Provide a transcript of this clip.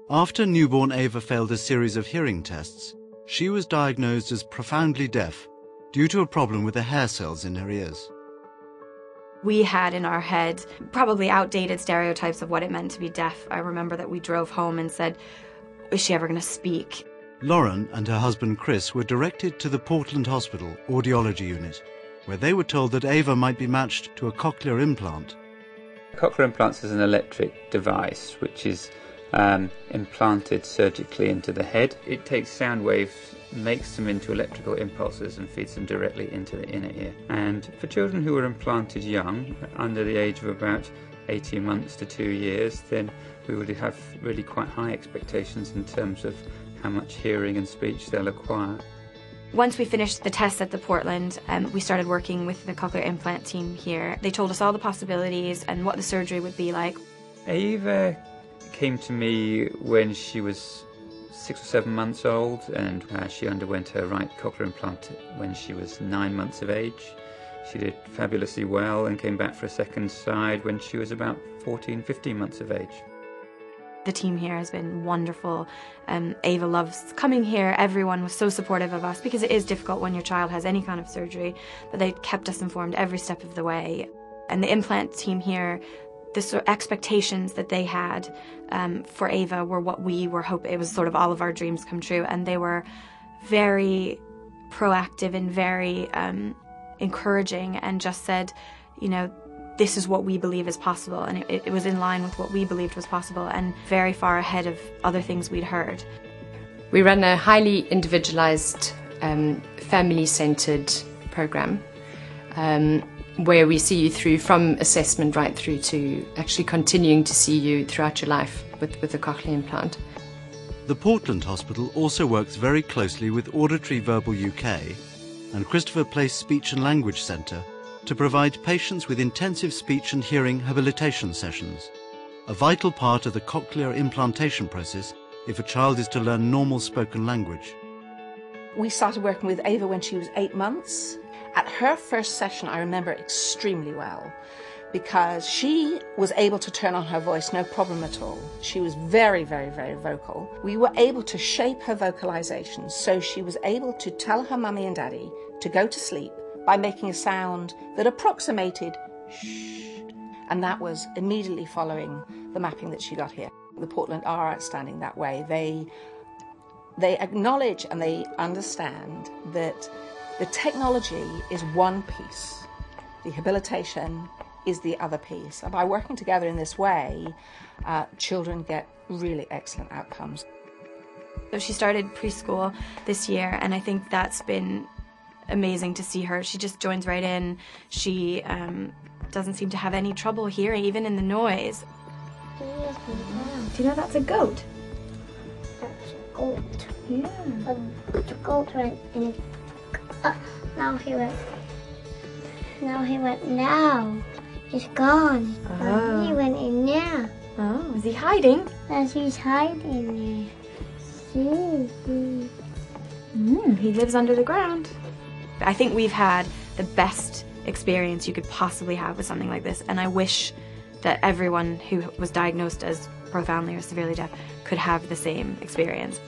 After newborn Ava failed a series of hearing tests, she was diagnosed as profoundly deaf due to a problem with the hair cells in her ears. We had in our head probably outdated stereotypes of what it meant to be deaf. I remember that we drove home and said, is she ever going to speak? Lauren and her husband Chris were directed to the Portland Hospital Audiology unit, where they were told that Ava might be matched to a cochlear implant. Cochlear implants is an electric device which is implanted surgically into the head. It takes sound waves, makes them into electrical impulses and feeds them directly into the inner ear. And for children who are implanted young, under the age of about 18 months to 2 years, then we would have really quite high expectations in terms of how much hearing and speech they'll acquire. Once we finished the tests at the Portland, we started working with the cochlear implant team here. They told us all the possibilities and what the surgery would be like. Ava came to me when she was 6 or 7 months old, and she underwent her right cochlear implant when she was 9 months of age. She did fabulously well and came back for a second side when she was about 14, 15 months of age. The team here has been wonderful. Ava loves coming here. Everyone was so supportive of us because it is difficult when your child has any kind of surgery, but they kept us informed every step of the way. And the implant team here, the sort of expectations that they had for Ava were what we were hoping. It was sort of all of our dreams come true, and they were very proactive and very encouraging and just said, you know, this is what we believe is possible, and it was in line with what we believed was possible and very far ahead of other things we'd heard. We run a highly individualised, family-centred programme where we see you through from assessment right through to actually continuing to see you throughout your life with a cochlear implant. The Portland Hospital also works very closely with Auditory Verbal UK and Christopher Place Speech and Language Centre to provide patients with intensive speech and hearing habilitation sessions, a vital part of the cochlear implantation process if a child is to learn normal spoken language. We started working with Ava when she was 8 months. At her first session, I remember extremely well because she was able to turn on her voice, no problem at all. She was very, very, very vocal. We were able to shape her vocalizations so she was able to tell her mummy and daddy to go to sleep by making a sound that approximated shh, and that was immediately following the mapping that she got here. The Portland are outstanding that way. They acknowledge and they understand that the technology is one piece, the habilitation is the other piece, and by working together in this way, children get really excellent outcomes. So she started preschool this year, and I think that's been amazing to see her. She just joins right in. She doesn't seem to have any trouble hearing, even in the noise. Do you know that's a goat? That's a goat. Yeah. The goat went in. Now he went. Now. He's gone. Oh. He went in there. Oh, is he hiding? Yes, he's hiding there. See. He lives under the ground. I think we've had the best experience you could possibly have with something like this, and I wish that everyone who was diagnosed as profoundly or severely deaf could have the same experience.